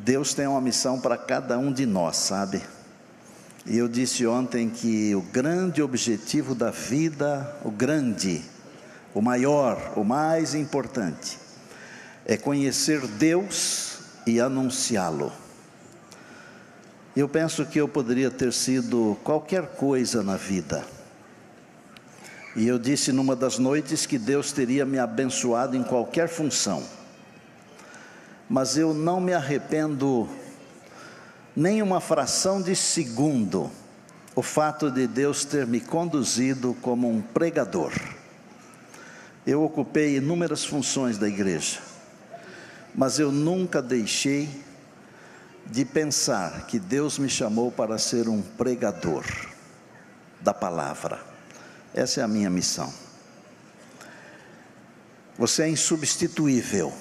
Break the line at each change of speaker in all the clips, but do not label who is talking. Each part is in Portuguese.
Deus tem uma missão para cada um de nós, sabe? E eu disse ontem que o grande objetivo da vida, o maior, o mais importante, é conhecer Deus e anunciá-lo. Eu penso que eu poderia ter sido qualquer coisa na vida. E eu disse numa das noites que Deus teria me abençoado em qualquer função. Mas eu não me arrependo nem uma fração de segundo o fato de Deus ter me conduzido como um pregador. Eu ocupei inúmeras funções da igreja, mas eu nunca deixei de pensar que Deus me chamou para ser um pregador da palavra. Essa é a minha missão. Você é insubstituível.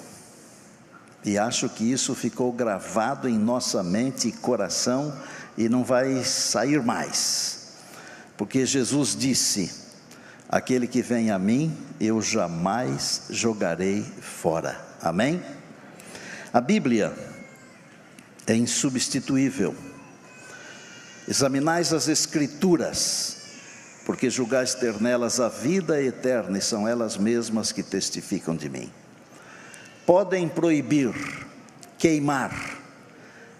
E acho que isso ficou gravado em nossa mente e coração e não vai sair mais. Porque Jesus disse: aquele que vem a mim, eu jamais jogarei fora. Amém? A Bíblia é insubstituível. Examinais as Escrituras, porque julgais ter nelas a vida eterna, e são elas mesmas que testificam de mim. Podem proibir, queimar,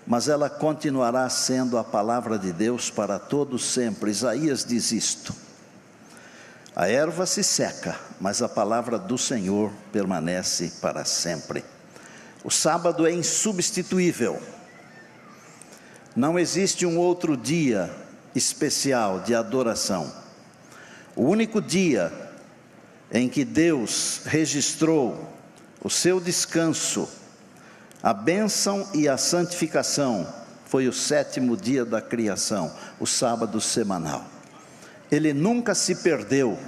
mas ela continuará sendo a palavra de Deus para todos sempre. Isaías diz isto: a erva se seca, mas a palavra do Senhor permanece para sempre. O sábado é insubstituível. Não existe um outro dia especial de adoração. O único dia em que Deus registrou o seu descanso, a bênção e a santificação, foi o 7º dia da criação, o sábado semanal. Ele nunca se perdeu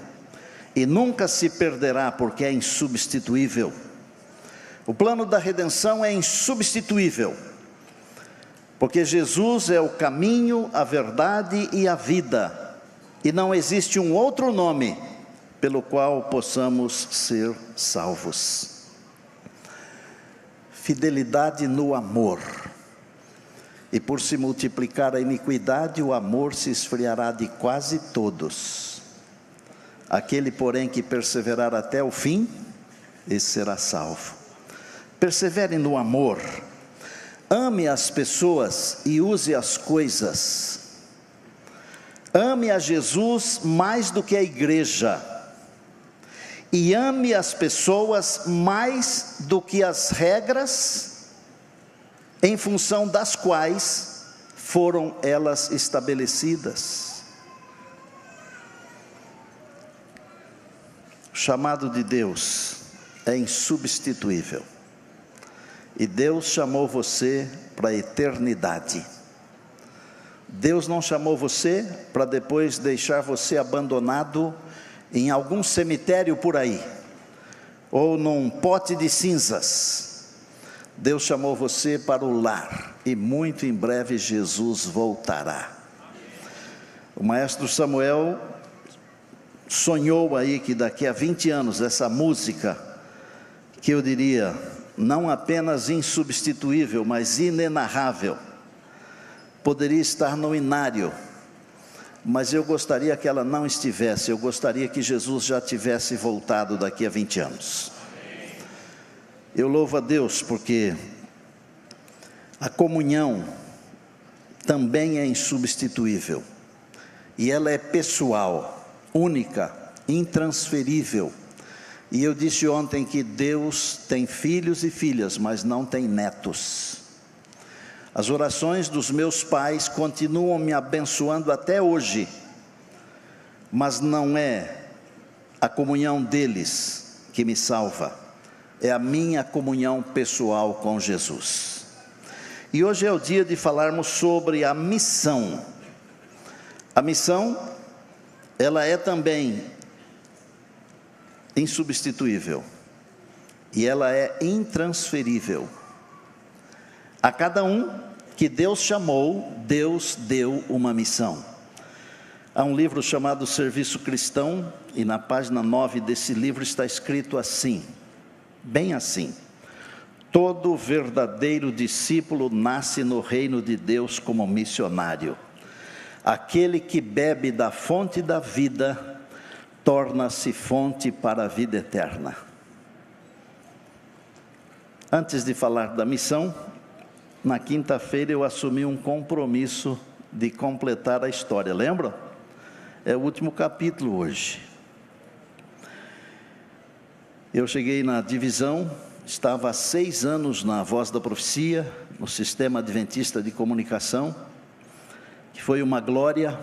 e nunca se perderá, porque é insubstituível. O plano da redenção é insubstituível, porque Jesus é o caminho, a verdade e a vida, e não existe um outro nome pelo qual possamos ser salvos. Fidelidade no amor, e por se multiplicar a iniquidade, o amor se esfriará de quase todos. Aquele, porém, que perseverar até o fim, esse será salvo. Persevere no amor, ame as pessoas e use as coisas. Ame a Jesus mais do que a igreja, e ame as pessoas mais do que as regras em função das quais foram elas estabelecidas. O chamado de Deus é insubstituível, e Deus chamou você para a eternidade. Deus não chamou você para depois deixar você abandonado em algum cemitério por aí, ou num pote de cinzas. Deus chamou você para o lar, e muito em breve Jesus voltará. O maestro Samuel sonhou aí que daqui a 20 anos, essa música, que eu diria, não apenas insubstituível, mas inenarrável, poderia estar no inário. Mas eu gostaria que ela não estivesse. Eu gostaria que Jesus já tivesse voltado daqui a 20 anos. Eu louvo a Deus porque a comunhão também é insubstituível. E ela é pessoal, única, intransferível. E eu disse ontem que Deus tem filhos e filhas, mas não tem netos. As orações dos meus pais continuam me abençoando até hoje, mas não é a comunhão deles que me salva, é a minha comunhão pessoal com Jesus. E hoje é o dia de falarmos sobre a missão. A missão, ela é também insubstituível, e ela é intransferível. A cada um que Deus chamou, Deus deu uma missão. Há um livro chamado Serviço Cristão, e na página 9 desse livro está escrito assim, bem assim: Todo verdadeiro discípulo nasce no reino de Deus como missionário. Aquele que bebe da fonte da vida, torna-se fonte para a vida eterna. Antes de falar da missão, na quinta-feira eu assumi um compromisso de completar a história, lembra? É o último capítulo hoje. Eu cheguei na divisão, estava há 6 anos na Voz da Profecia, no Sistema Adventista de Comunicação, que foi uma glória.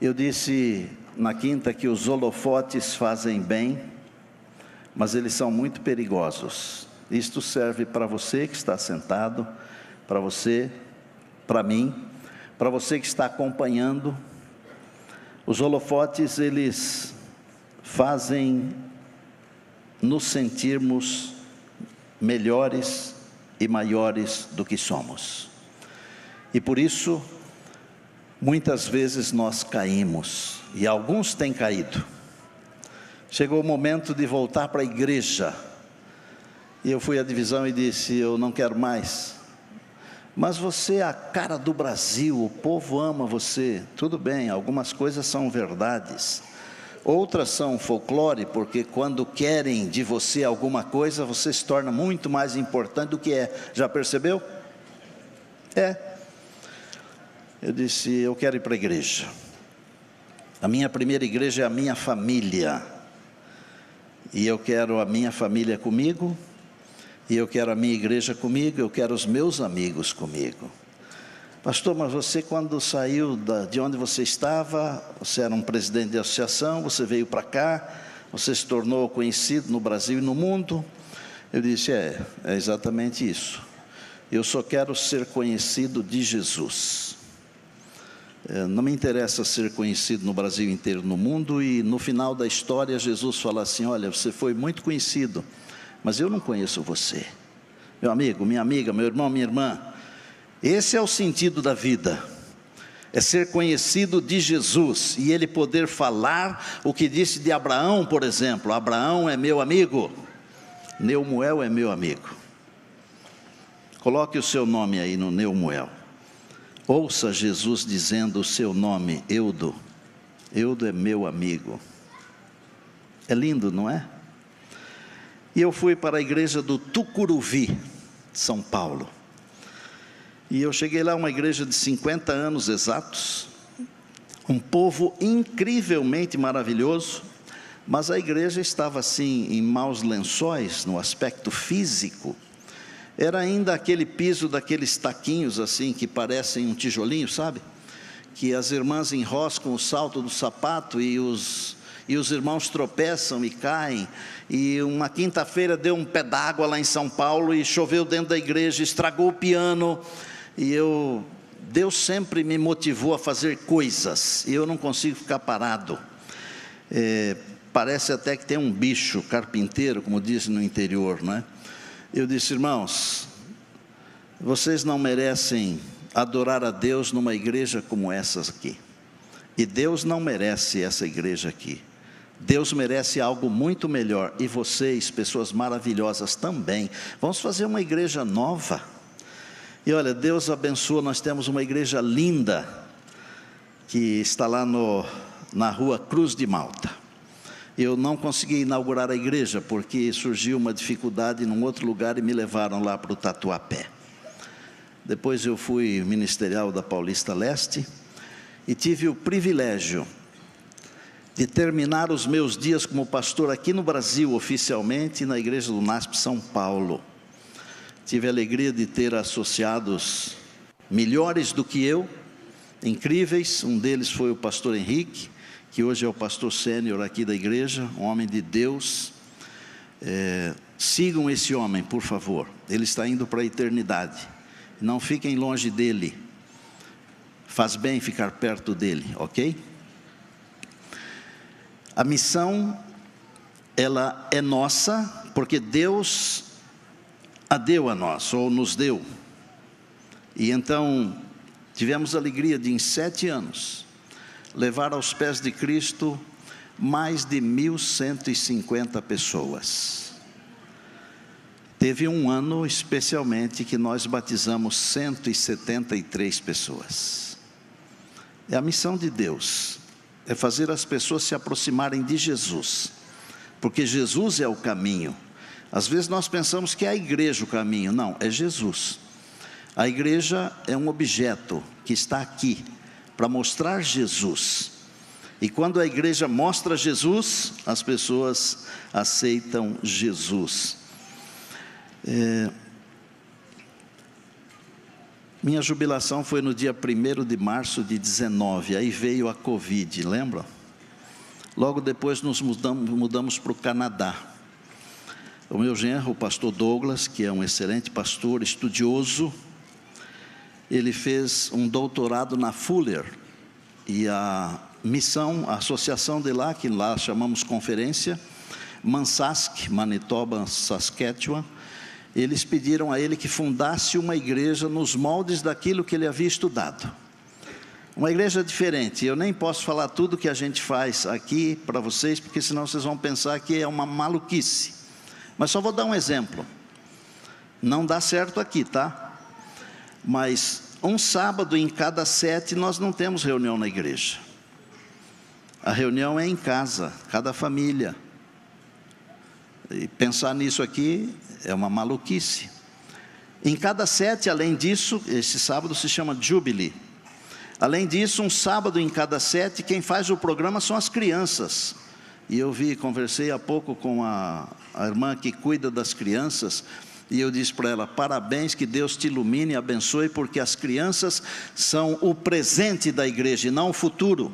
Eu disse na quinta que os holofotes fazem bem, mas eles são muito perigosos. Isto serve para você que está sentado, para você, para mim, para você que está acompanhando. Os holofotes, eles fazem nos sentirmos melhores e maiores do que somos. E por isso, muitas vezes nós caímos, e alguns têm caído. Chegou o momento de voltar para a igreja. E eu fui à divisão e disse: eu não quero mais. Mas você é a cara do Brasil, o povo ama você. Tudo bem, algumas coisas são verdades. Outras são folclore, porque quando querem de você alguma coisa, você se torna muito mais importante do que é. Já percebeu? Eu disse: eu quero ir para a igreja. A minha primeira igreja é a minha família. E eu quero a minha família comigo. E eu quero a minha igreja comigo, eu quero os meus amigos comigo. Pastor, mas você quando saiu de onde você estava, você era um presidente de associação, você veio para cá, você se tornou conhecido no Brasil e no mundo. Eu disse: é exatamente isso. Eu só quero ser conhecido de Jesus. Não me interessa ser conhecido no Brasil inteiro, no mundo, e no final da história Jesus fala assim: olha, você foi muito conhecido, mas eu não conheço você. Meu amigo, minha amiga, meu irmão, minha irmã, esse é o sentido da vida, é ser conhecido de Jesus, e Ele poder falar o que disse de Abraão, por exemplo: Abraão é meu amigo, Neumoel é meu amigo. Coloque o seu nome aí no Neumoel. Ouça Jesus dizendo o seu nome: Eudo. Eudo é meu amigo. É lindo, não é? E eu fui para a igreja do Tucuruvi, São Paulo. E eu cheguei lá, uma igreja de 50 anos exatos, um povo incrivelmente maravilhoso, mas a igreja estava assim, em maus lençóis, no aspecto físico. Era ainda aquele piso daqueles taquinhos assim, que parecem um tijolinho, sabe? Que as irmãs enroscam o salto do sapato e os irmãos tropeçam e caem. E uma quinta-feira deu um pé d'água lá em São Paulo e choveu dentro da igreja, estragou o piano. E Deus sempre me motivou a fazer coisas, e eu não consigo ficar parado. Parece até que tem um bicho carpinteiro, como dizem no interior, não é? Eu disse: irmãos, vocês não merecem adorar a Deus numa igreja como essa aqui. E Deus não merece essa igreja aqui. Deus merece algo muito melhor. E vocês, pessoas maravilhosas também. Vamos fazer uma igreja nova. E olha, Deus abençoa, nós temos uma igreja linda, que está lá na rua Cruz de Malta. Eu não consegui inaugurar a igreja, porque surgiu uma dificuldade num outro lugar e me levaram lá para o Tatuapé. Depois eu fui ministerial da Paulista Leste, e tive o privilégio de terminar os meus dias como pastor aqui no Brasil, oficialmente, na igreja do NASP São Paulo. Tive a alegria de ter associados melhores do que eu, incríveis. Um deles foi o pastor Henrique, que hoje é o pastor sênior aqui da igreja, um homem de Deus. Sigam esse homem, por favor. Ele está indo para a eternidade. Não fiquem longe dele. Faz bem ficar perto dele, ok? A missão, ela é nossa, porque Deus a deu a nós, ou nos deu. E então, tivemos a alegria de, em 7 anos, levar aos pés de Cristo mais de 1.150 pessoas. Teve um ano especialmente que nós batizamos 173 pessoas. É a missão de Deus, é fazer as pessoas se aproximarem de Jesus, porque Jesus é o caminho. Às vezes nós pensamos que é a igreja o caminho, não, é Jesus. A igreja é um objeto que está aqui para mostrar Jesus. E quando a igreja mostra Jesus, as pessoas aceitam Jesus. Minha jubilação foi no dia 1º de março de 19, aí veio a Covid, lembra? Logo depois nos mudamos para o Canadá. O meu genro, o pastor Douglas, que é um excelente pastor, estudioso, ele fez um doutorado na Fuller, e a missão, a associação de lá, que lá chamamos conferência, Mansask, Manitoba, Saskatchewan, eles pediram a ele que fundasse uma igreja nos moldes daquilo que ele havia estudado. Uma igreja diferente. Eu nem posso falar tudo que a gente faz aqui para vocês, porque senão vocês vão pensar que é uma maluquice. Mas só vou dar um exemplo. Não dá certo aqui, tá? Mas um sábado em cada 7 nós não temos reunião na igreja. A reunião é em casa, cada família. E pensar nisso aqui é uma maluquice. Em cada 7, além disso, esse sábado se chama Jubilee. Além disso, um sábado em cada 7, quem faz o programa são as crianças. E eu conversei há pouco com a irmã que cuida das crianças, e eu disse para ela: parabéns, que Deus te ilumine e abençoe, porque as crianças são o presente da igreja e não o futuro.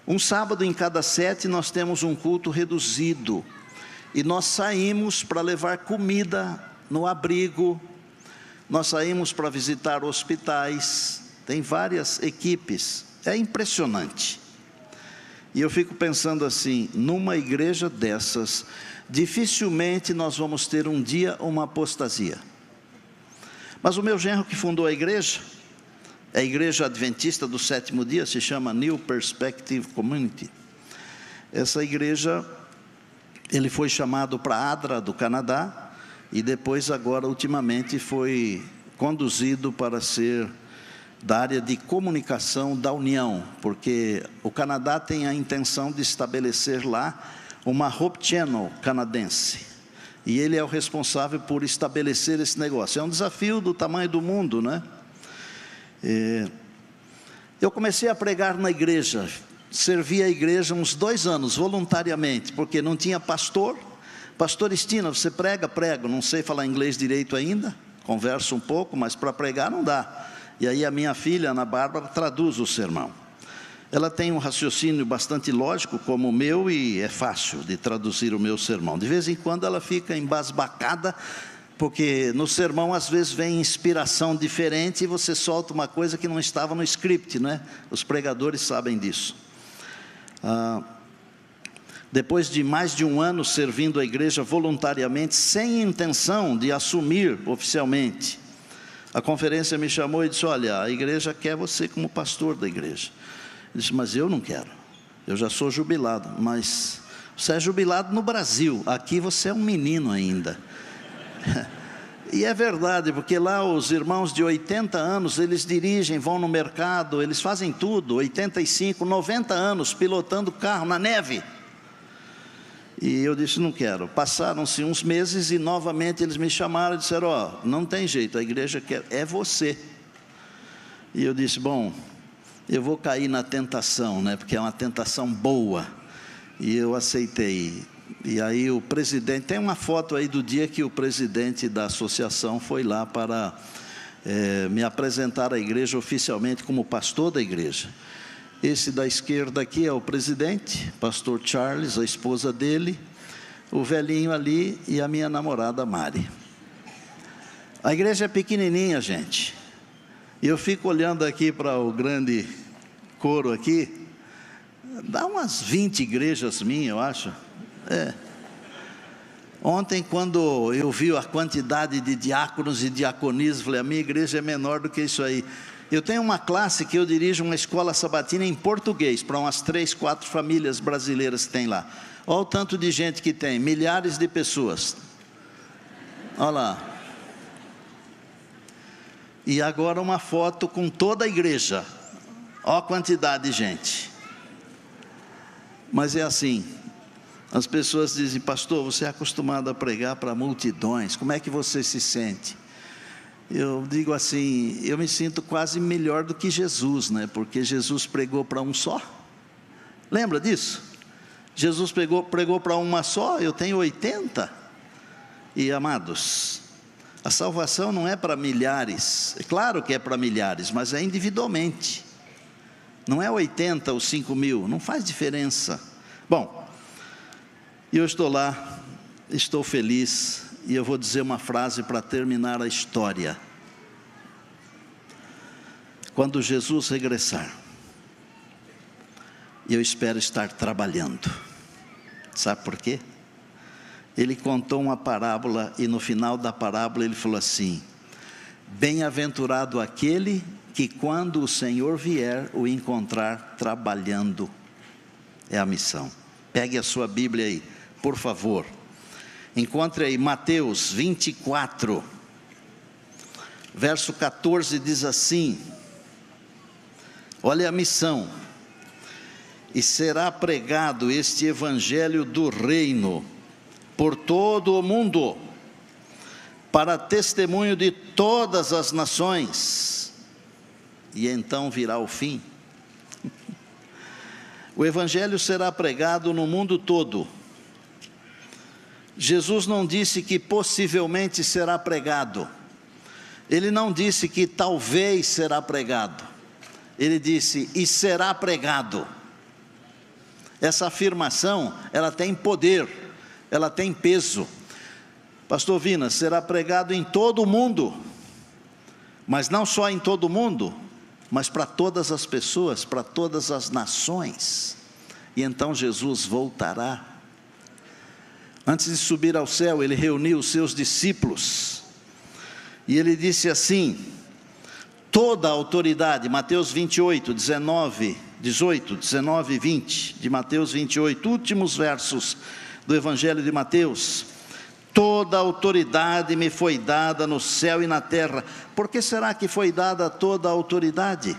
Um sábado em cada 7 nós temos um culto reduzido, e nós saímos para levar comida no abrigo, nós saímos para visitar hospitais, tem várias equipes, é impressionante. E eu fico pensando assim, numa igreja dessas, dificilmente nós vamos ter um dia uma apostasia. Mas o meu genro que fundou a igreja, é a igreja adventista do 7º dia, se chama New Perspective Community. Essa igreja, ele foi chamado para Adra, do Canadá, e depois agora, ultimamente, foi conduzido para ser da área de comunicação da União, porque o Canadá tem a intenção de estabelecer lá uma Hope Channel canadense, e ele é o responsável por estabelecer esse negócio. É um desafio do tamanho do mundo, né? Eu comecei a pregar na igreja, servi a igreja uns 2 anos, voluntariamente, porque não tinha pastor. Pastor Estina, você prega? Prego, não sei falar inglês direito ainda, converso um pouco, mas para pregar não dá. E aí a minha filha, Ana Bárbara, traduz o sermão. Ela tem um raciocínio bastante lógico como o meu, e é fácil de traduzir o meu sermão. De vez em quando ela fica embasbacada, porque no sermão às vezes vem inspiração diferente e você solta uma coisa que não estava no script, né? Os pregadores sabem disso. Depois de mais de 1 ano servindo a igreja voluntariamente, sem intenção de assumir oficialmente, a conferência me chamou e disse: olha, a igreja quer você como pastor da igreja. Eu disse: mas eu não quero, eu já sou jubilado. Mas você é jubilado no Brasil, aqui você é um menino ainda. E é verdade, porque lá os irmãos de 80 anos, eles dirigem, vão no mercado, eles fazem tudo, 85, 90 anos, pilotando carro na neve. E eu disse: não quero. Passaram-se uns meses e novamente eles me chamaram e disseram: ó, não tem jeito, a igreja quer, é você. E eu disse: bom, eu vou cair na tentação, né, porque é uma tentação boa. E eu aceitei. E aí o presidente, tem uma foto aí do dia que o presidente da associação foi lá para me apresentar à igreja oficialmente como pastor da igreja. Esse da esquerda aqui é o presidente, pastor Charles, a esposa dele, o velhinho ali e a minha namorada Mari. A igreja é pequenininha, gente. E eu fico olhando aqui para o grande coro aqui, dá umas 20 igrejas minhas, eu acho. Ontem, quando eu vi a quantidade de diáconos e diaconisas, falei: a minha igreja é menor do que isso aí. Eu tenho uma classe que eu dirijo, uma escola sabatina em português, para umas 3, 4 famílias brasileiras que tem lá. Olha o tanto de gente que tem, milhares de pessoas. Olha lá. E agora uma foto com toda a igreja. Olha a quantidade de gente. Mas é assim, as pessoas dizem: pastor, você é acostumado a pregar para multidões, como é que você se sente? Eu digo assim, eu me sinto quase melhor do que Jesus, né? Porque Jesus pregou para um só. Lembra disso? Jesus pregou para uma só, eu tenho 80. E amados, a salvação não é para milhares. É claro que é para milhares, mas é individualmente. Não é 80 ou 5 mil, não faz diferença. Bom, eu estou lá, estou feliz, e eu vou dizer uma frase para terminar a história. Quando Jesus regressar, eu espero estar trabalhando. Sabe por quê? Ele contou uma parábola, e no final da parábola ele falou assim: bem-aventurado aquele que quando o Senhor vier o encontrar trabalhando. É a missão. Pegue a sua Bíblia aí, por favor. Encontre aí Mateus 24, verso 14, diz assim: olha a missão. E será pregado este evangelho do reino por todo o mundo, para testemunho de todas as nações, e então virá o fim. O evangelho será pregado no mundo todo. Jesus não disse que possivelmente será pregado. Ele não disse que talvez será pregado. Ele disse: e será pregado. Essa afirmação, ela tem poder, ela tem peso. Pastor Vina, será pregado em todo o mundo, mas não só em todo o mundo, mas para todas as pessoas, para todas as nações. E então Jesus voltará. Antes de subir ao céu, ele reuniu os seus discípulos, e ele disse assim: toda a autoridade, Mateus 28, 18, 19 e 20, de Mateus 28, últimos versos do Evangelho de Mateus. Toda a autoridade me foi dada no céu e na terra. Por que será que foi dada toda a autoridade?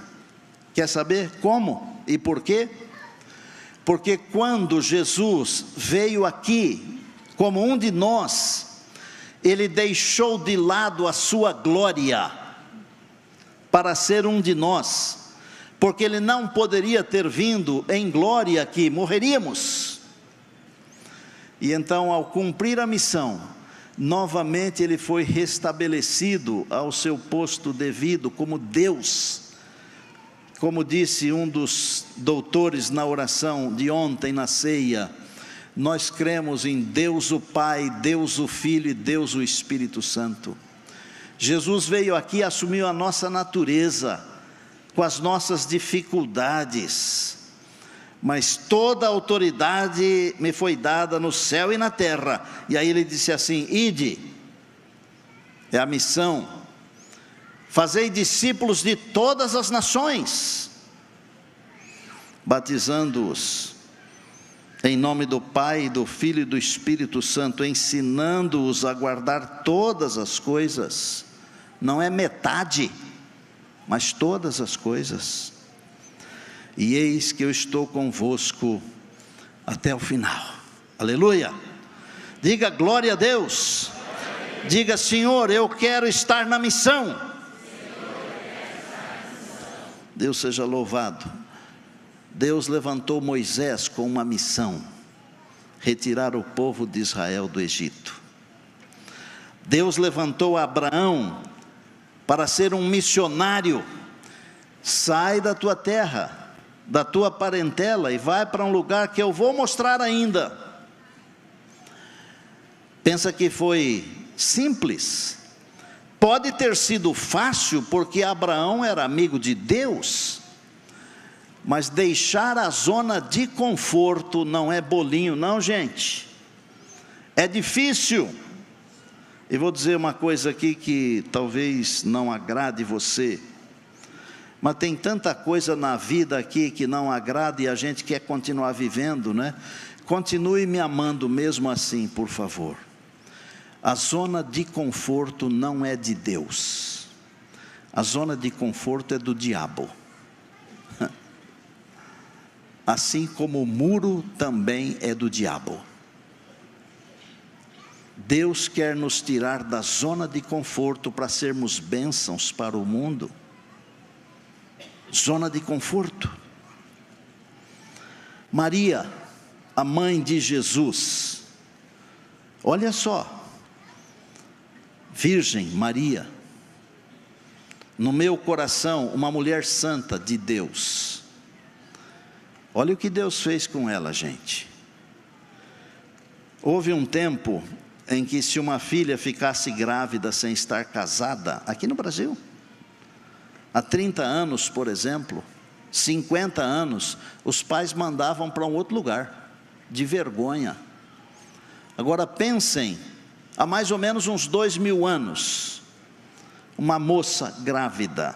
Quer saber como e por quê? Porque quando Jesus veio aqui, como um de nós, ele deixou de lado a sua glória, para ser um de nós, porque ele não poderia ter vindo em glória aqui, morreríamos. E então, ao cumprir a missão, novamente ele foi restabelecido ao seu posto devido como Deus. Como disse um dos doutores na oração de ontem na ceia, nós cremos em Deus o Pai, Deus o Filho e Deus o Espírito Santo. Jesus veio aqui e assumiu a nossa natureza, com as nossas dificuldades, mas toda a autoridade me foi dada no céu e na terra. E aí ele disse assim: ide, é a missão, fazei discípulos de todas as nações, batizando-os em nome do Pai, do Filho e do Espírito Santo, ensinando-os a guardar todas as coisas. Não é metade, mas todas as coisas. E eis que eu estou convosco até o final. Aleluia! Diga glória a Deus. Diga: Senhor, eu quero estar na missão. Deus seja louvado. Deus levantou Moisés com uma missão: retirar o povo de Israel do Egito. Deus levantou Abraão para ser um missionário. Sai da tua terra, da tua parentela, e vai para um lugar que eu vou mostrar ainda. Pensa que foi simples? Pode ter sido fácil, porque Abraão era amigo de Deus, mas deixar a zona de conforto não é bolinho não, gente. É difícil. E vou dizer uma coisa aqui que talvez não agrade você, mas tem tanta coisa na vida aqui que não agrada e a gente quer continuar vivendo, né? Continue me amando mesmo assim, por favor. A zona de conforto não é de Deus. A zona de conforto é do diabo. Assim como o muro também é do diabo. Deus quer nos tirar da zona de conforto para sermos bênçãos para o mundo. Zona de conforto. Maria, a mãe de Jesus, olha só, Virgem Maria, no meu coração, uma mulher santa de Deus. Olha o que Deus fez com ela, gente. Houve um tempo em que, se uma filha ficasse grávida sem estar casada, aqui no Brasil, há 30 anos, por exemplo, 50 anos, os pais mandavam para um outro lugar, de vergonha. Agora pensem, há mais ou menos uns 2000 anos, uma moça grávida,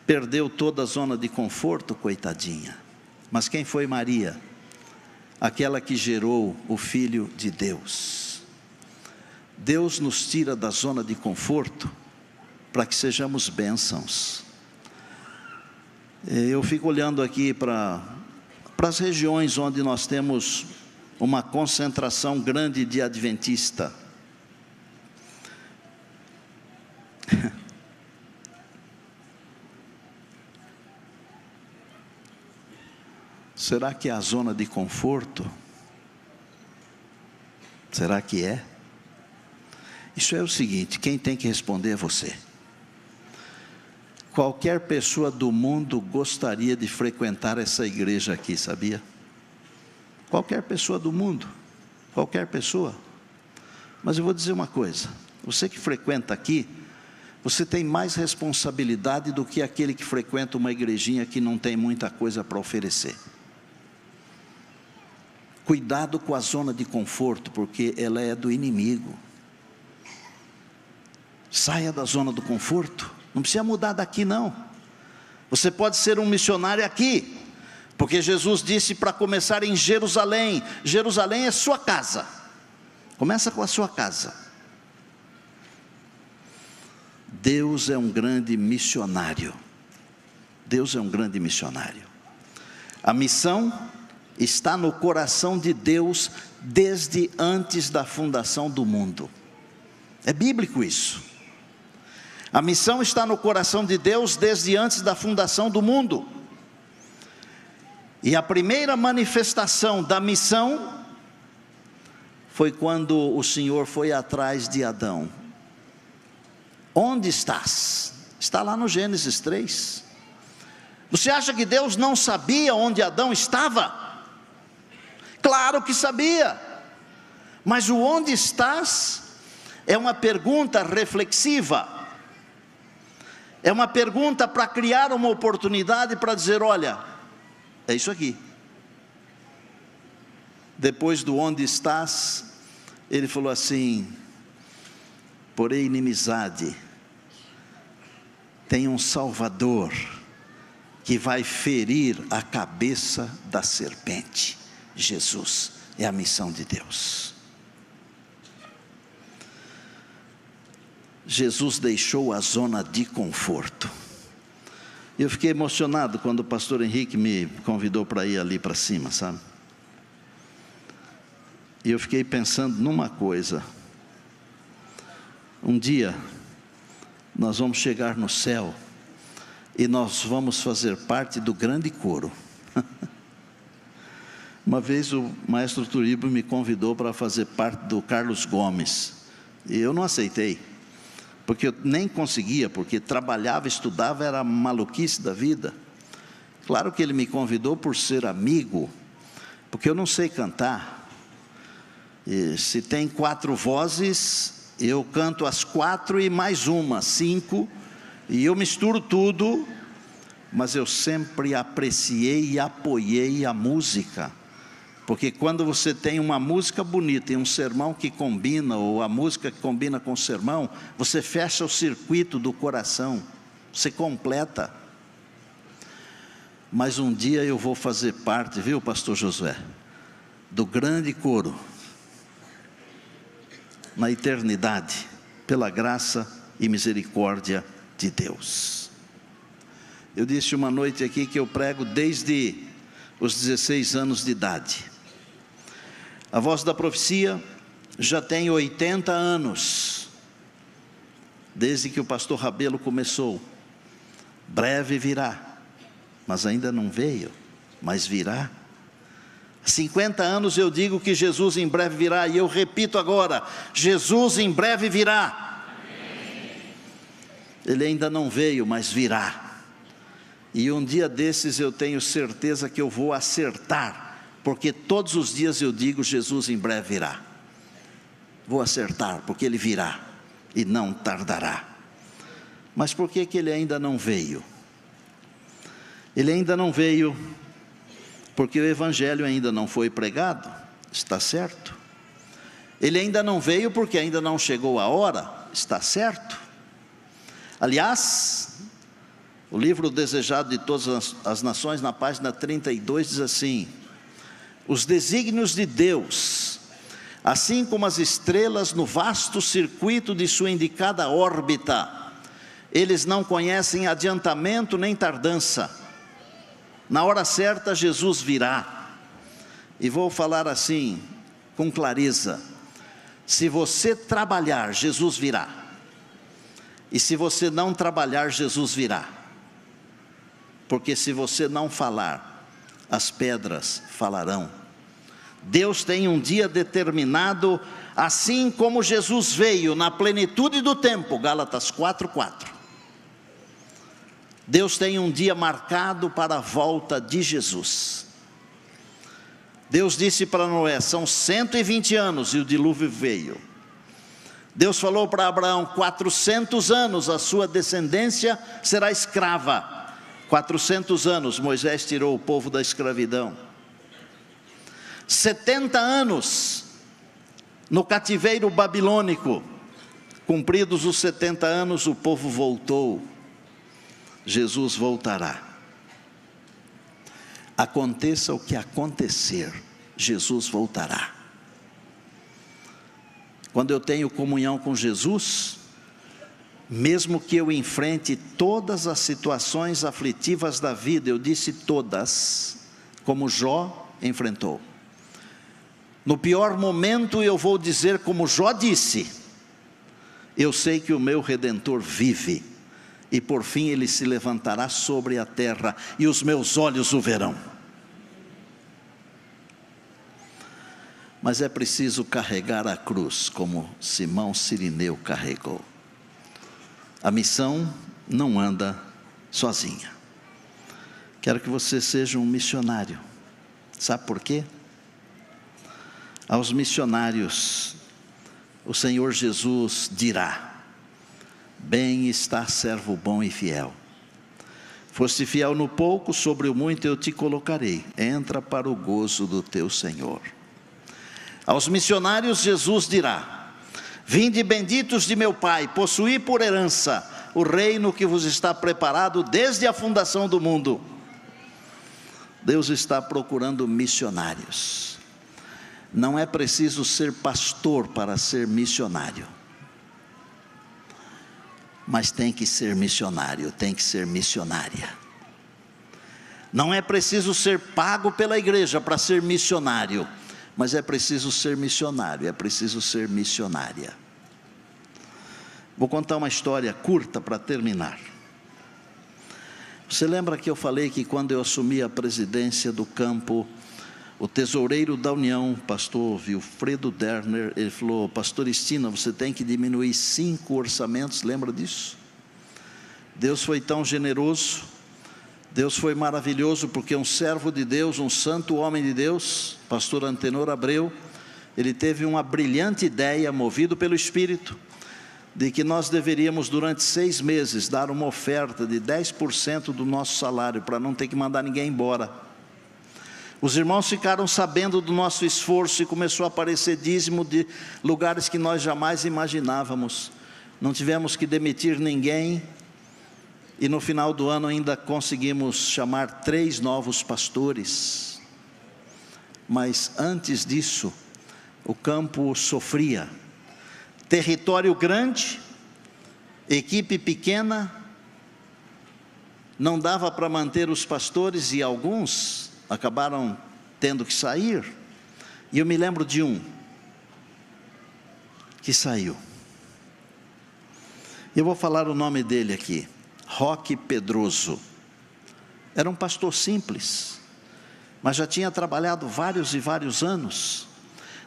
perdeu toda a zona de conforto, coitadinha. Mas quem foi Maria? Aquela que gerou o Filho de Deus. Deus nos tira da zona de conforto, para que sejamos bênçãos. Eu fico olhando aqui para as regiões onde nós temos uma concentração grande de adventista. Será que é a zona de conforto? Será que é? Isso é o seguinte, quem tem que responder é você. Qualquer pessoa do mundo gostaria de frequentar essa igreja aqui, sabia? Qualquer pessoa do mundo, qualquer pessoa. Mas eu vou dizer uma coisa, você que frequenta aqui, você tem mais responsabilidade do que aquele que frequenta uma igrejinha que não tem muita coisa para oferecer. Cuidado com a zona de conforto, porque ela é do inimigo. Saia da zona do conforto, não precisa mudar daqui não. Você pode ser um missionário aqui, porque Jesus disse para começar em Jerusalém. Jerusalém é sua casa, começa com a sua casa. Deus é um grande missionário. Deus é um grande missionário. A missão está no coração de Deus desde antes da fundação do mundo. É bíblico isso. A missão está no coração de Deus desde antes da fundação do mundo. E a primeira manifestação da missão foi quando o Senhor foi atrás de Adão. Onde estás? Está lá no Gênesis 3. Você acha que Deus não sabia onde Adão estava? Claro que sabia, mas o onde estás é uma pergunta reflexiva, é uma pergunta para criar uma oportunidade para dizer, olha, é isso aqui. Depois do onde estás, ele falou assim, porém inimizade, tem um Salvador, que vai ferir a cabeça da serpente. Jesus é a missão de Deus. Jesus deixou a zona de conforto. Eu fiquei emocionado quando o pastor Henrique me convidou para ir ali para cima, sabe? E eu fiquei pensando numa coisa. Um dia, nós vamos chegar no céu, e nós vamos fazer parte do grande coro. Uma vez o maestro Turibo me convidou para fazer parte do Carlos Gomes, e eu não aceitei, porque eu nem conseguia, porque trabalhava, estudava, era a maluquice da vida. Claro que ele me convidou por ser amigo, porque eu não sei cantar, e se tem 4 vozes, eu canto as 4 e mais uma, 5, e eu misturo tudo, mas eu sempre apreciei e apoiei a música. Porque quando você tem uma música bonita e um sermão que combina, ou a música que combina com o sermão, você fecha o circuito do coração, você completa. Mas um dia eu vou fazer parte, viu, pastor Josué, do grande coro. na eternidade, pela graça e misericórdia de Deus. Eu disse uma noite aqui que eu prego desde os 16 anos de idade. A Voz da Profecia já tem 80 anos, desde que o pastor Rabelo começou. Breve virá, mas ainda não veio, mas virá. 50 anos eu digo que Jesus em breve virá, e eu repito agora, Jesus em breve virá. Ele ainda não veio, mas virá. E um dia desses eu tenho certeza que eu vou acertar, porque todos os dias eu digo, Jesus em breve virá. Vou acertar, porque Ele virá, e não tardará. Mas por que Ele ainda não veio? Ele ainda não veio porque o Evangelho ainda não foi pregado, está certo. Ele ainda não veio porque ainda não chegou a hora, está certo. Aliás, o livro Desejado de Todas as Nações, na página 32, diz assim: os desígnios de Deus, assim como as estrelas no vasto circuito de sua indicada órbita, eles não conhecem adiantamento nem tardança. Na hora certa Jesus virá. E vou falar assim, com clareza: se você trabalhar, Jesus virá. E se você não trabalhar, Jesus virá. Porque se você não falar, as pedras falarão. Deus tem um dia determinado, assim como Jesus veio na plenitude do tempo, Gálatas 4:4. Deus tem um dia marcado para a volta de Jesus. Deus disse para Noé, são 120 anos e o dilúvio veio. Deus falou para Abraão, 400 anos a sua descendência será escrava. 400 anos Moisés tirou o povo da escravidão. 70 anos no cativeiro babilônico. Cumpridos os 70 anos, o povo voltou. Jesus voltará. Aconteça o que acontecer, Jesus voltará. Quando eu tenho comunhão com Jesus, mesmo que eu enfrente todas as situações aflitivas da vida, eu disse todas, como Jó enfrentou. No pior momento eu vou dizer como Jó disse: eu sei que o meu Redentor vive, e por fim Ele se levantará sobre a terra, e os meus olhos o verão. Mas é preciso carregar a cruz, como Simão Cirineu carregou. A missão não anda sozinha. Quero que você seja um missionário. Sabe por quê? Aos missionários, o Senhor Jesus dirá: bem está, servo bom e fiel. Foste fiel no pouco, sobre o muito eu te colocarei. Entra para o gozo do teu Senhor. Aos missionários Jesus dirá: vinde benditos de meu Pai, possuí por herança o reino que vos está preparado desde a fundação do mundo. Deus está procurando missionários. Não é preciso ser pastor para ser missionário, mas tem que ser missionário, tem que ser missionária. Não é preciso ser pago pela igreja para ser missionário, mas é preciso ser missionário, é preciso ser missionária. Vou contar uma história curta para terminar. Você lembra que eu falei que quando eu assumi a presidência do campo, o tesoureiro da União, pastor Wilfredo Derner, ele falou: pastor Estina, você tem que diminuir 5 orçamentos, lembra disso? Deus foi tão generoso, Deus foi maravilhoso, porque um servo de Deus, um santo homem de Deus, pastor Antenor Abreu, ele teve uma brilhante ideia, movido pelo Espírito, de que nós deveríamos durante 6 meses dar uma oferta de 10% do nosso salário, para não ter que mandar ninguém embora. Os irmãos ficaram sabendo do nosso esforço e começou a aparecer dízimo de lugares que nós jamais imaginávamos. Não tivemos que demitir ninguém, e no final do ano ainda conseguimos chamar 3 novos pastores. Mas antes disso, o campo sofria. território grande, equipe pequena, não dava para manter os pastores e alguns acabaram tendo que sair. E eu me lembro de um que saiu. Eu vou falar o nome dele aqui, Roque Pedroso. Era um pastor simples, mas já tinha trabalhado vários e vários anos.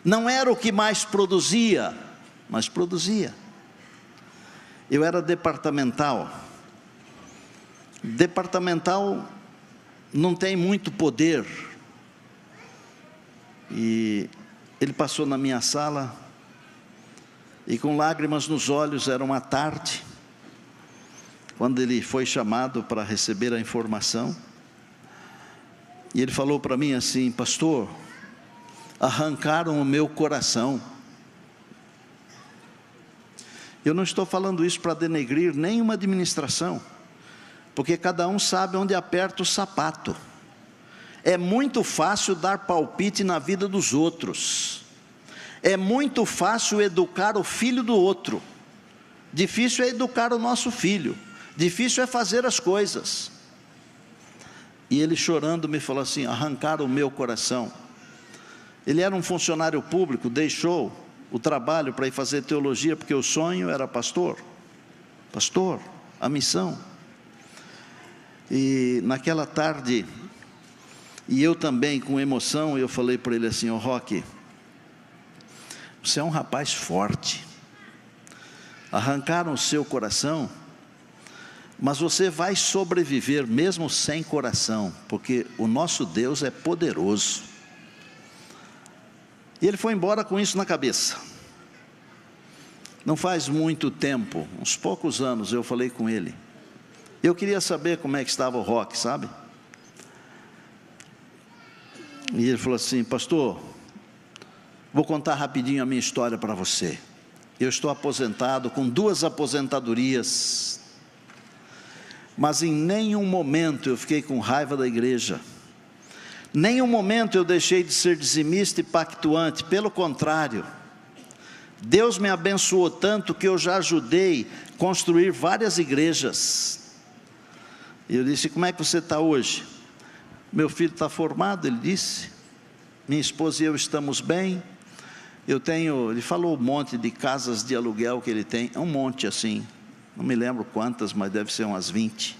Não era o que mais produzia, mas produzia. Eu era departamental. Departamental não tem muito poder. E ele passou na minha sala, e com lágrimas nos olhos, era uma tarde, quando ele foi chamado para receber a informação, e ele falou para mim assim: pastor, arrancaram o meu coração. Eu não estou falando isso para denegrir nenhuma administração, porque cada um sabe onde aperta o sapato. É muito fácil dar palpite na vida dos outros, é muito fácil educar o filho do outro, difícil é educar o nosso filho, difícil é fazer as coisas. E ele chorando me falou assim: arrancaram o meu coração. Ele era um funcionário público, deixou o trabalho para ir fazer teologia, porque o sonho era pastor, a missão. E naquela tarde, e eu também com emoção, eu falei para ele assim: Roque, você é um rapaz forte, arrancaram o seu coração, mas você vai sobreviver mesmo sem coração, porque o nosso Deus é poderoso. E ele foi embora com isso na cabeça. Não faz muito tempo, uns poucos anos, eu falei com ele. Eu queria saber como é que estava o Roque, sabe? E ele falou assim: pastor, vou contar rapidinho a minha história para você. Eu estou aposentado, com 2 aposentadorias, mas em nenhum momento eu fiquei com raiva da igreja. Nenhum momento eu deixei de ser dizimista e pactuante, pelo contrário, Deus me abençoou tanto que eu já ajudei a construir várias igrejas. E eu disse: como é que você está hoje? Meu filho está formado, ele disse, minha esposa e eu estamos bem. Ele falou um monte de casas de aluguel que ele tem, um monte assim, não me lembro quantas, mas deve ser umas 20.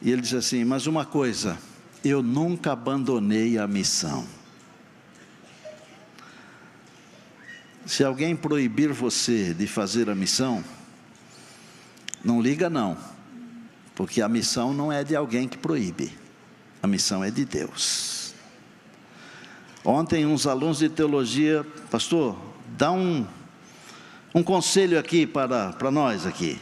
E ele disse assim: mas uma coisa, eu nunca abandonei a missão. Se alguém proibir você de fazer a missão, não liga não, porque a missão não é de alguém que proíbe, a missão é de Deus. Ontem uns alunos de teologia: pastor, dá um conselho aqui para nós aqui.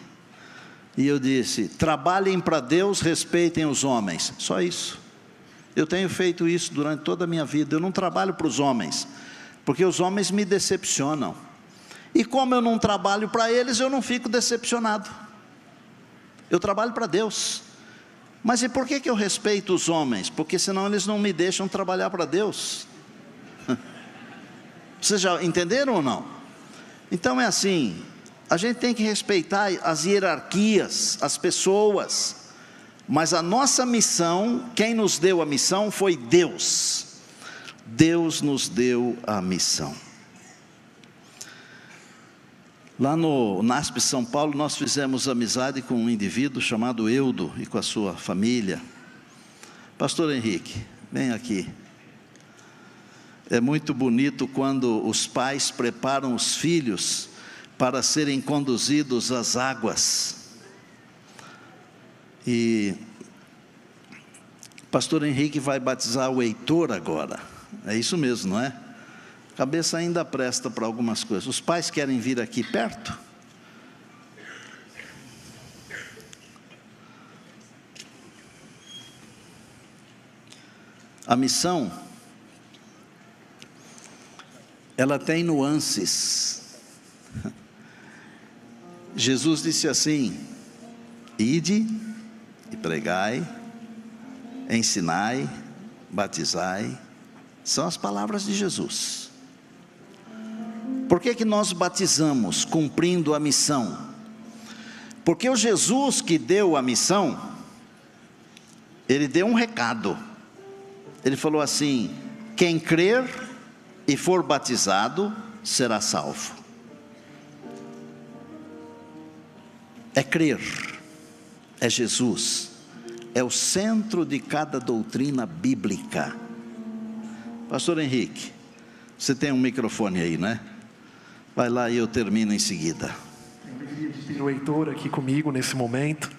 E eu disse: trabalhem para Deus, respeitem os homens, só isso. Eu tenho feito isso durante toda a minha vida. Eu não trabalho para os homens, porque os homens me decepcionam, e como eu não trabalho para eles, eu não fico decepcionado. Eu trabalho para Deus. Mas e por que eu respeito os homens? Porque senão eles não me deixam trabalhar para Deus. Vocês já entenderam ou não? Então é assim, a gente tem que respeitar as hierarquias, as pessoas, mas a nossa missão, quem nos deu a missão foi Deus. Deus nos deu a missão. Lá no NASP São Paulo, nós fizemos amizade com um indivíduo chamado Eudo e com a sua família. Pastor Henrique, vem aqui. É muito bonito quando os pais preparam os filhos para serem conduzidos às águas. E pastor Henrique vai batizar o Heitor agora. É isso mesmo, não é? A cabeça ainda presta para algumas coisas. Os pais querem vir aqui perto? A missão, ela tem nuances. Jesus disse assim: ide e pregai, ensinai, batizai. São as palavras de Jesus. Por que nós batizamos? Cumprindo a missão. Porque o Jesus que deu a missão, Ele deu um recado. Ele falou assim: quem crer e for batizado, será salvo. É crer, é Jesus, é o centro de cada doutrina bíblica. Pastor Henrique, você tem um microfone aí, né? Vai lá e eu termino em seguida.
Tenho a alegria de ter o Heitor aqui comigo nesse momento,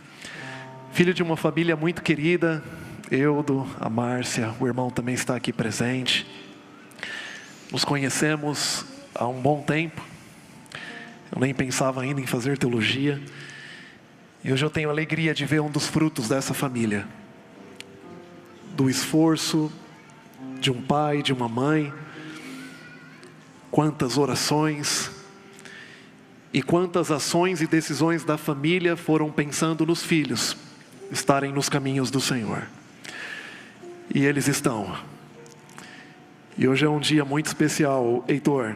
filho de uma família muito querida, Eudo, a Márcia, o irmão também está aqui presente. Nos conhecemos há um bom tempo, eu nem pensava ainda em fazer teologia, e hoje eu tenho a alegria de ver um dos frutos dessa família, do esforço de um pai, de uma mãe, quantas orações e quantas ações e decisões da família foram pensando nos filhos estarem nos caminhos do Senhor. E eles estão. E hoje é um dia muito especial, Heitor,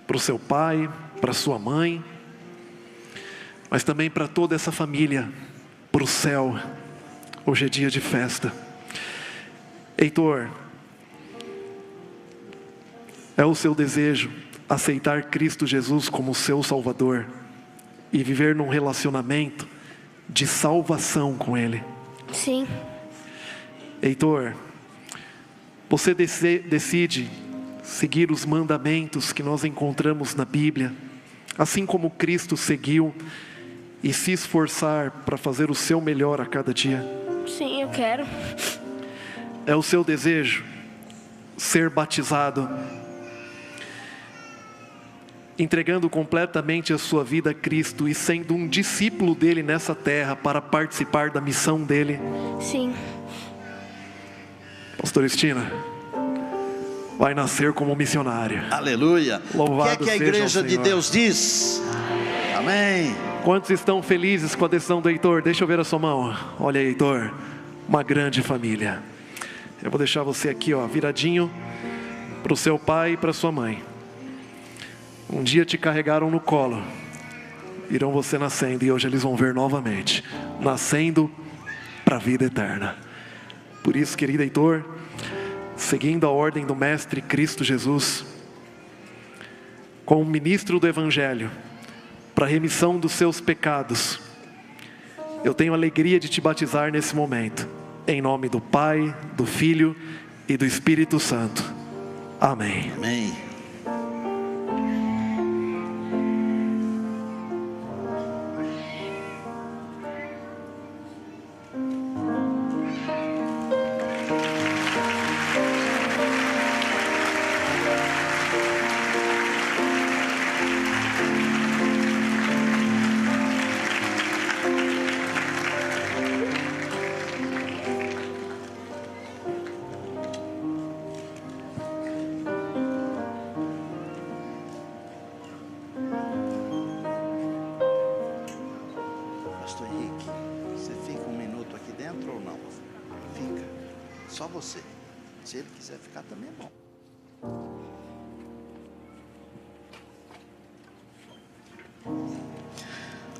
para o seu pai, para a sua mãe, mas também para toda essa família, para o céu. Hoje é dia de festa. Heitor, é o seu desejo aceitar Cristo Jesus como seu Salvador e viver num relacionamento de salvação com Ele?
Sim.
Heitor, você decide seguir os mandamentos que nós encontramos na Bíblia, assim como Cristo seguiu, e se esforçar para fazer o seu melhor a cada dia?
Sim, eu quero.
É o seu desejo ser batizado, entregando completamente a sua vida a Cristo e sendo um discípulo dele nessa terra para participar da missão dele?
Sim.
Pastor Estina, vai nascer como missionário.
Aleluia.
Louvado
o que é que a
seja
igreja
o
de
Senhor.
Deus diz? Amém.
Quantos estão felizes com a decisão do Heitor? Deixa eu ver a sua mão. Olha aí, Heitor, uma grande família. Eu vou deixar você aqui, ó, viradinho para o seu pai e para sua mãe. Um dia te carregaram no colo, viram você nascendo, e hoje eles vão ver novamente, nascendo para a vida eterna. Por isso, querido Heitor, seguindo a ordem do Mestre Cristo Jesus, como ministro do Evangelho, para a remissão dos seus pecados, eu tenho a alegria de te batizar nesse momento, em nome do Pai, do Filho e do Espírito Santo. Amém.
Amém. Pastor Henrique, você fica um minuto aqui dentro ou não? Fica. Só você. Se ele quiser ficar também é bom.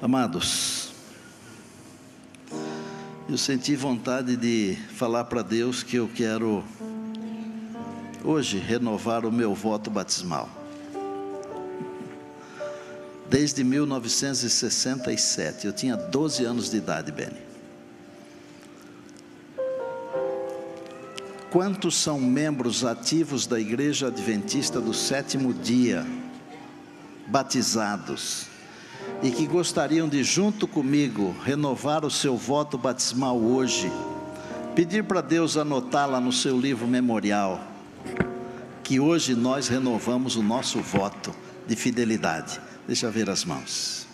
Amados, eu senti vontade de falar para Deus que eu quero hoje renovar o meu voto batismal. Desde 1967, eu tinha 12 anos de idade, Beni. Quantos são membros ativos da Igreja Adventista do Sétimo Dia, batizados, e que gostariam de, junto comigo, renovar o seu voto batismal hoje? Pedir para Deus anotar lá no seu livro memorial, que hoje nós renovamos o nosso voto de fidelidade. Deixa eu ver as mãos.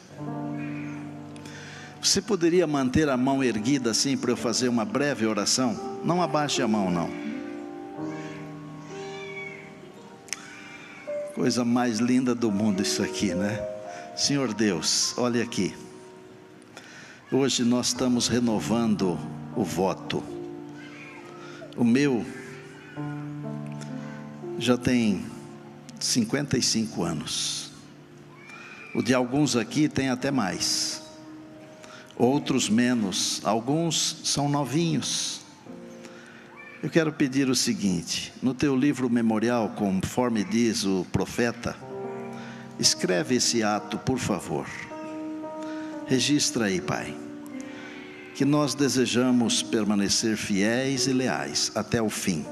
Você poderia manter a mão erguida assim para eu fazer uma breve oração? Não abaixe a mão, não. Coisa mais linda do mundo isso aqui, né? Senhor Deus, olha aqui. Hoje nós estamos renovando o voto. O meu já tem 55 anos. O de alguns aqui tem até mais, outros menos, alguns são novinhos. Eu quero pedir o seguinte: no teu livro memorial, conforme diz o profeta, escreve esse ato, por favor. Registra aí, Pai, que nós desejamos permanecer fiéis e leais até o fim.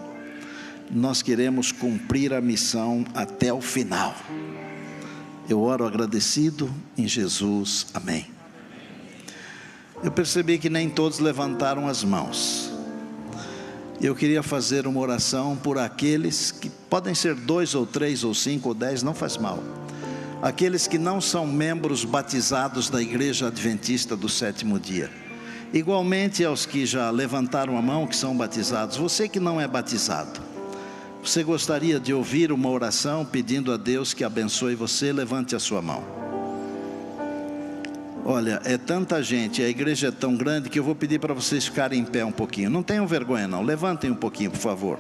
Nós queremos cumprir a missão até o final. Eu oro agradecido em Jesus, amém. Eu percebi que nem todos levantaram as mãos. Eu queria fazer uma oração por aqueles que podem ser 2 ou 3 ou 5 ou 10, não faz mal. Aqueles que não são membros batizados da Igreja Adventista do Sétimo Dia. Igualmente aos que já levantaram a mão, que são batizados. Você que não é batizado, você gostaria de ouvir uma oração pedindo a Deus que abençoe você? Levante a sua mão. Olha, é tanta gente, a igreja é tão grande que eu vou pedir para vocês ficarem em pé um pouquinho. Não tenham vergonha não, levantem um pouquinho, por favor.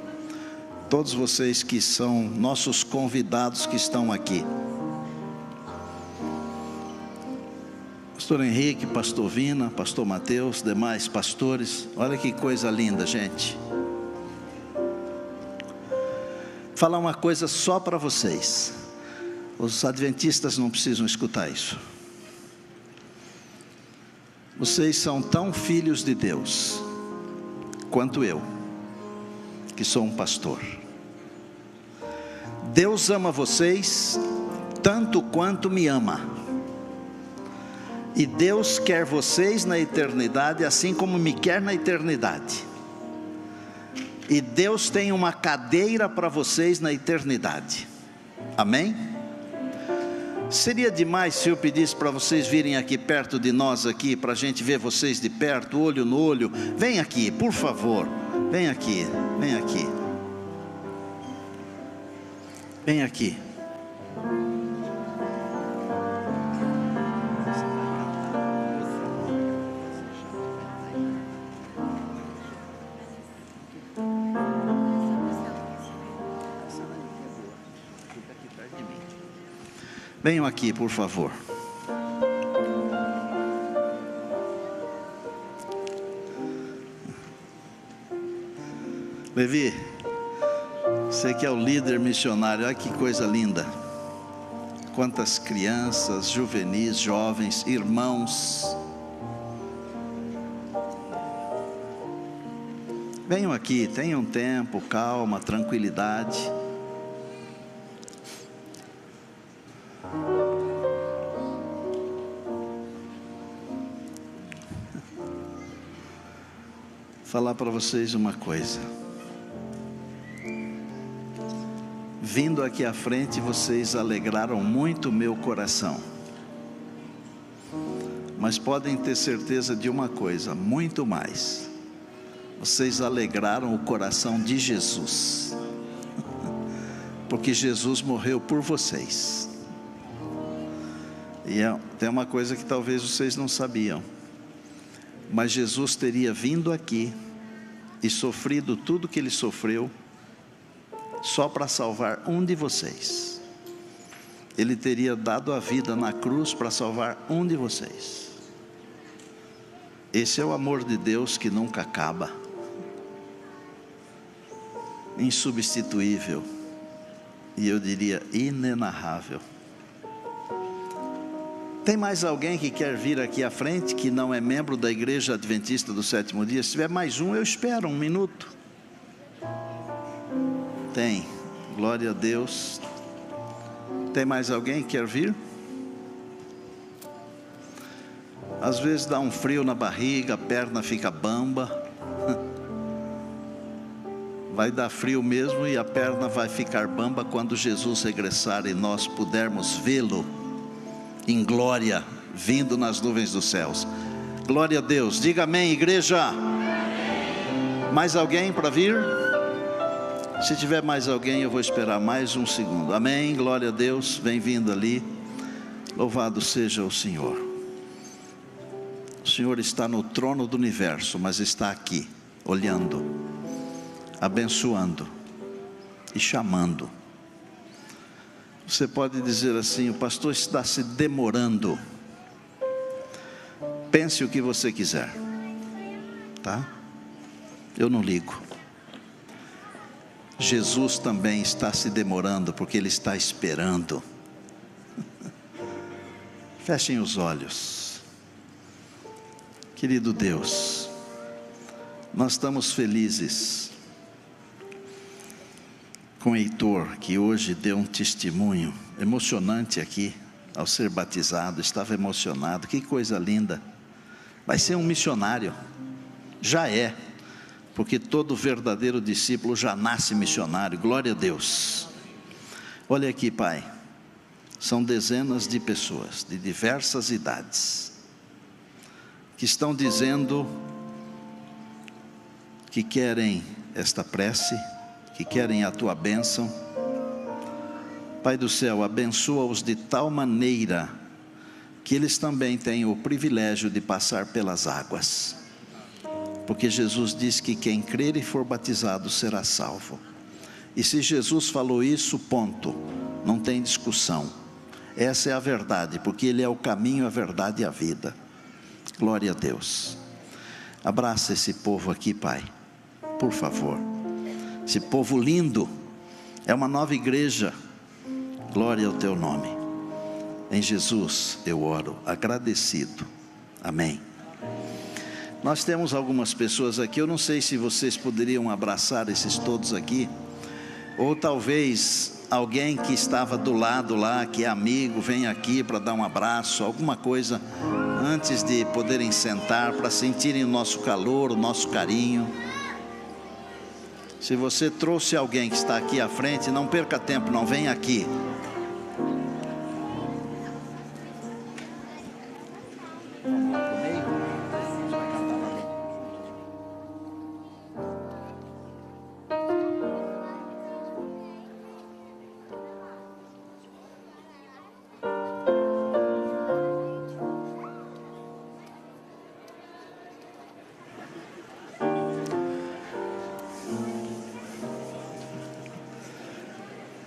Todos vocês que são nossos convidados que estão aqui. Pastor Henrique, Pastor Vina, Pastor Mateus, demais pastores. Olha que coisa linda, gente. Falar uma coisa só para vocês. Os adventistas não precisam escutar isso. Vocês são tão filhos de Deus quanto eu, que sou um pastor. Deus ama vocês tanto quanto me ama. E Deus quer vocês na eternidade, assim como me quer na eternidade. E Deus tem uma cadeira para vocês na eternidade. Amém? Seria demais se eu pedisse para vocês virem aqui perto de nós aqui, para a gente ver vocês de perto, olho no olho. Vem aqui, por favor. Vem aqui, vem aqui. Vem aqui. Venham aqui, por favor. Levi, você que é o líder missionário, olha que coisa linda. Quantas crianças, juvenis, jovens, irmãos. Venham aqui, tenham tempo, calma, tranquilidade. Falar para vocês uma coisa. Vindo aqui à frente, vocês alegraram muito o meu coração. Mas podem ter certeza de uma coisa, muito mais. Vocês alegraram o coração de Jesus. Porque Jesus morreu por vocês. E tem uma coisa que talvez vocês não sabiam. Mas Jesus teria vindo aqui e sofrido tudo que ele sofreu só para salvar um de vocês. Ele teria dado a vida na cruz para salvar um de vocês. Esse é o amor de Deus que nunca acaba, insubstituível, e eu diria inenarrável. Tem mais alguém que quer vir aqui à frente, que não é membro da Igreja Adventista do Sétimo Dia? Se tiver mais um, eu espero 1 minuto. Tem, glória a Deus. Tem mais alguém que quer vir? Às vezes dá um frio na barriga, a perna fica bamba. Vai dar frio mesmo e a perna vai ficar bamba quando Jesus regressar e nós pudermos vê-lo em glória, vindo nas nuvens dos céus. Glória a Deus, diga amém, igreja. Amém. Mais alguém para vir? Se tiver mais alguém, eu vou esperar mais 1 segundo. Amém, glória a Deus, vem vindo ali. Louvado seja o Senhor. O Senhor está no trono do universo, mas está aqui, olhando, abençoando e chamando. Você pode dizer assim: o pastor está se demorando. Pense o que você quiser, tá? Eu não ligo. Jesus também está se demorando, porque Ele está esperando. Fechem os olhos. Querido Deus, nós estamos felizes com Heitor, que hoje deu um testemunho emocionante aqui, ao ser batizado, estava emocionado. Que coisa linda. Vai ser um missionário, já é, porque todo verdadeiro discípulo já nasce missionário. Glória a Deus. Olha aqui, Pai, são dezenas de pessoas de diversas idades que estão dizendo que querem esta prece, que querem a Tua bênção. Pai do céu, abençoa-os de tal maneira que eles também tenham o privilégio de passar pelas águas, porque Jesus diz que quem crer e for batizado será salvo. E se Jesus falou isso, ponto, não tem discussão. Essa é a verdade, porque Ele é o caminho, a verdade e a vida. Glória a Deus. Abraça esse povo aqui, Pai, por favor. Esse povo lindo, é uma nova igreja. Glória ao Teu nome. Em Jesus eu oro, agradecido. Amém. Nós temos algumas pessoas aqui, eu não sei se vocês poderiam abraçar esses todos aqui, ou talvez alguém que estava do lado lá, que é amigo, vem aqui para dar um abraço, alguma coisa, antes de poderem sentar, para sentirem o nosso calor, o nosso carinho. Se você trouxe alguém que está aqui à frente, não perca tempo, não, vem aqui.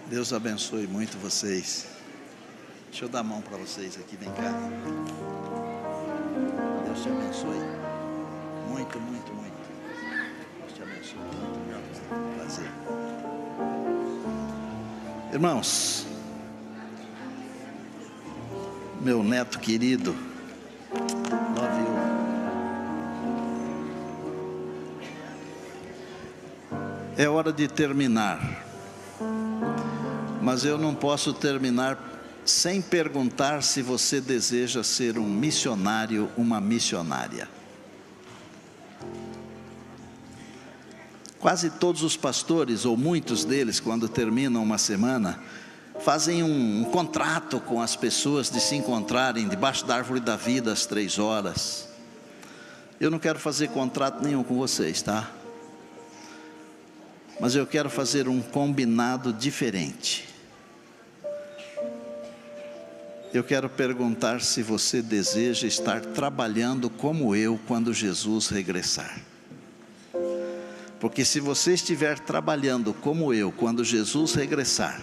Deus abençoe muito vocês. Deixa eu dar a mão para vocês aqui, vem cá. Deus te abençoe. Muito, muito, muito. Deus te abençoe muito. Prazer. Irmãos, meu neto querido, love you. É hora de terminar. Mas eu não posso terminar sem perguntar se você deseja ser um missionário, uma missionária. Quase todos os pastores, ou muitos deles, quando terminam uma semana, fazem um contrato com as pessoas de se encontrarem debaixo da árvore da vida às 3 horas. Eu não quero fazer contrato nenhum com vocês, tá? Mas eu quero fazer um combinado diferente. Eu quero perguntar se você deseja estar trabalhando como eu quando Jesus regressar. Porque se você estiver trabalhando como eu quando Jesus regressar,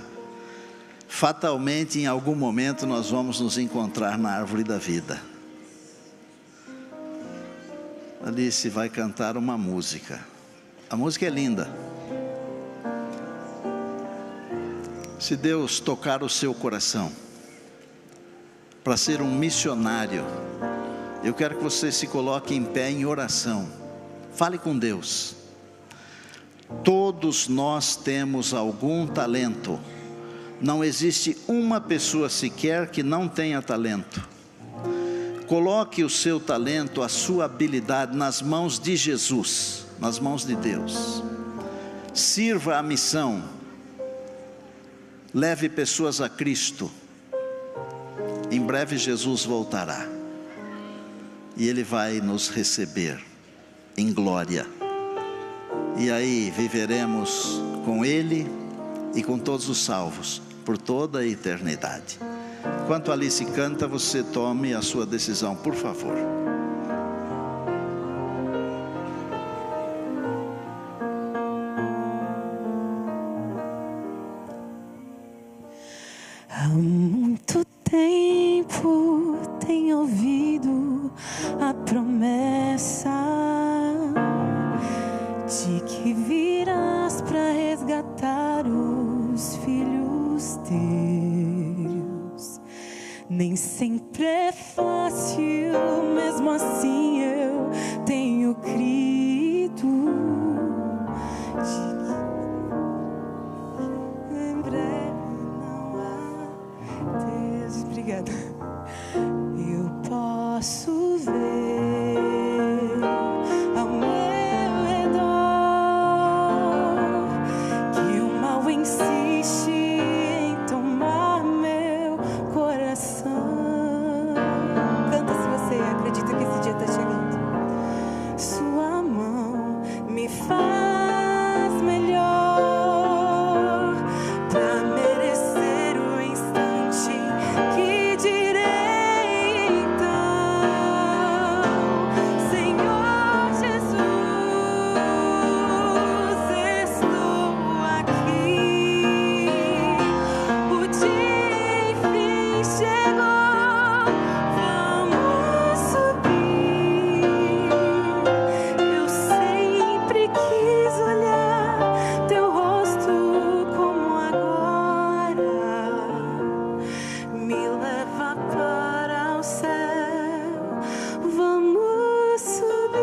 fatalmente em algum momento nós vamos nos encontrar na árvore da vida. Alice vai cantar uma música. A música é linda. Se Deus tocar o seu coração para ser um missionário, eu quero que você se coloque em pé em oração. Fale com Deus. Todos nós temos algum talento. Não existe uma pessoa sequer que não tenha talento. Coloque o seu talento, a sua habilidade nas mãos de Jesus, nas mãos de Deus. Sirva a missão. Leve pessoas a Cristo. Em breve Jesus voltará. E Ele vai nos receber em glória. E aí viveremos com Ele e com todos os salvos por toda a eternidade. Enquanto Alice canta, você tome a sua decisão, por favor.
Há muito tempo tenho ouvido a promessa de que virás para resgatar os filhos teus. Nem sempre é fácil, mesmo assim eu tenho crido de que em breve não há Deus. Obrigada. Eu posso ver ao meu redor que o mal insiste em tomar meu coração. Canta se você acredita que esse dia está chegando. Sua mão me faz melhor para merecer o instante que direi então. Senhor Jesus, estou aqui. O dia enfim chegou. Vamos subir. Eu sempre quis olhar teu rosto como agora. Me leva para o céu. Vamos subir.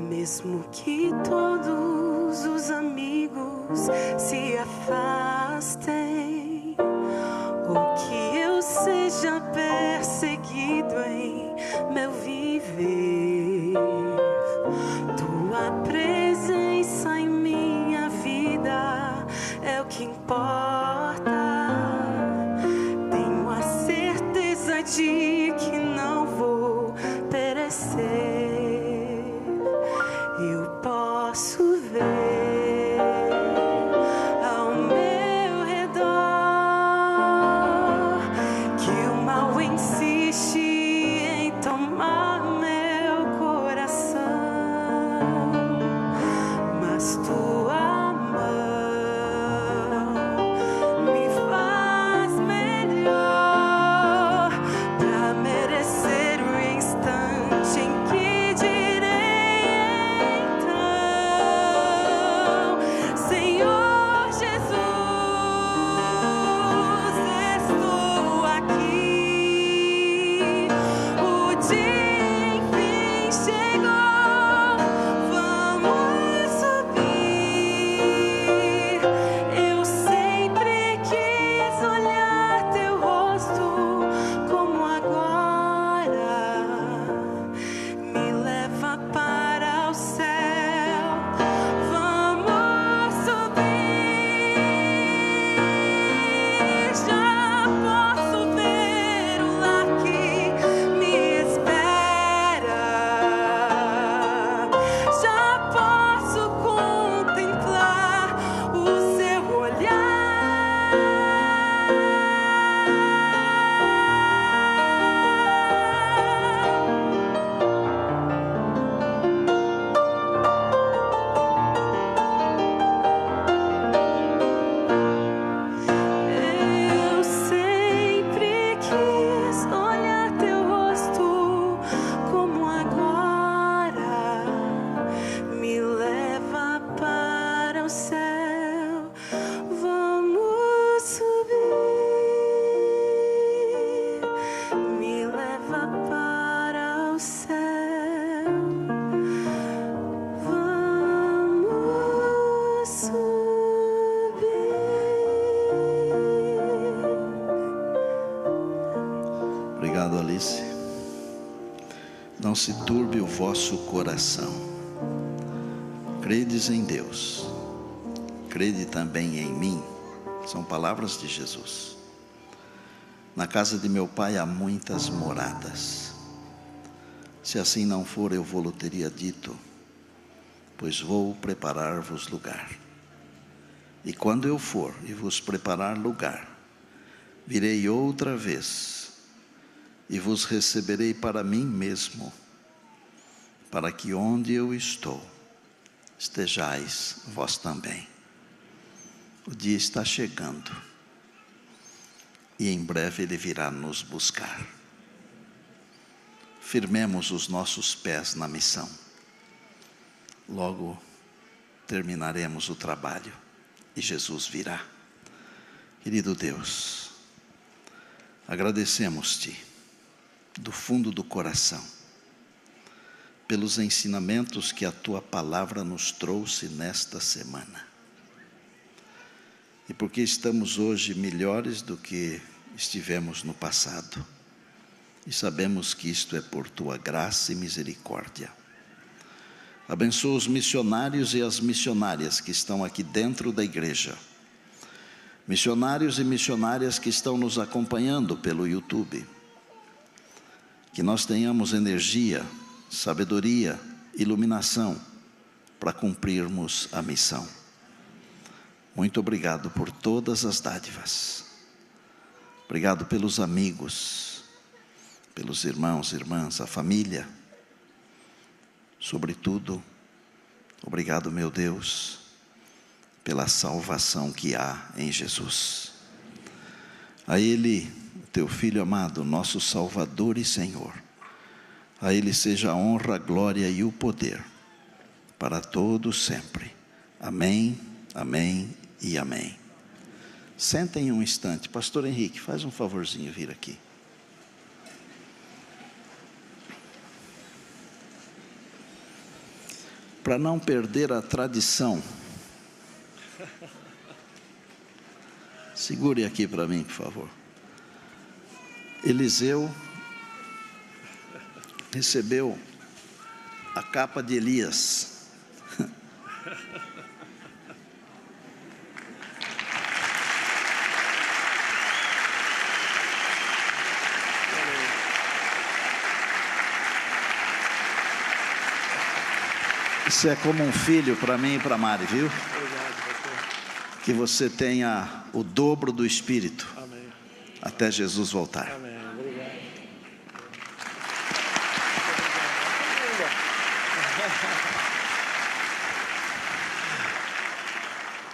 Mesmo que todos os amigos se afastem, ou que eu seja perseguido em meu viver, tua presença em minha vida é o que importa. Tenho a certeza de que não vou perecer. Eu posso ver ao meu redor que o mal insiste em tomar meu coração, mas tua mão me faz melhor para merecer o instante em que direi então. Senhor Jesus, estou aqui. O dia enfim chegou. Vamos subir. Eu sempre quis olhar teu rosto como agora. Me leva para o céu. Vamos subir. Já posso ver o lar que me espera. Já posso contemplar o seu olhar. Eu sempre quis olhar teu rosto como agora. Me leva para o céu. Vamos subir. Me leva para o céu. Vamos subir.
Obrigado, Alice. Não se turbe o vosso coração. Credes em Deus, crede também em mim. São palavras de Jesus. Na casa de meu pai há muitas moradas. Se assim não for, eu vou-lo teria dito, pois vou preparar-vos lugar. E quando eu for e vos preparar lugar, virei outra vez e vos receberei para mim mesmo, para que onde eu estou, estejais vós também. O dia está chegando, e em breve Ele virá nos buscar. Firmemos os nossos pés na missão. Logo terminaremos o trabalho e Jesus virá. Querido Deus, agradecemos-te do fundo do coração pelos ensinamentos que a tua palavra nos trouxe nesta semana. E porque estamos hoje melhores do que estivemos no passado. E sabemos que isto é por tua graça e misericórdia. Abençoa os missionários e as missionárias que estão aqui dentro da igreja. Missionários e missionárias que estão nos acompanhando pelo YouTube. Que nós tenhamos energia, sabedoria, iluminação para cumprirmos a missão. Muito obrigado por todas as dádivas. Obrigado pelos amigos, pelos irmãos, irmãs, a família. Sobretudo, obrigado, meu Deus, pela salvação que há em Jesus. A Ele, teu Filho amado, nosso Salvador e Senhor, a Ele seja a honra, a glória e o poder, para todos sempre. Amém, amém e amém. Sentem um instante. Pastor Henrique, faz um favorzinho vir aqui. Para não perder a tradição, segure aqui para mim, por favor. Eliseu recebeu a capa de Elias. Isso é como um filho para mim e para a Mari, viu?
Obrigado, pastor.
Que você tenha o dobro do Espírito.
Amém.
Até Jesus voltar.
Amém. Obrigado.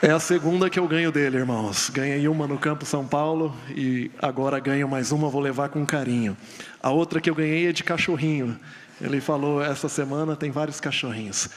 É a segunda que eu ganho dele, irmãos. Ganhei uma no Campo São Paulo e agora ganho mais uma, vou levar com carinho. A outra que eu ganhei é de cachorrinho. Ele falou, essa semana tem vários cachorrinhos.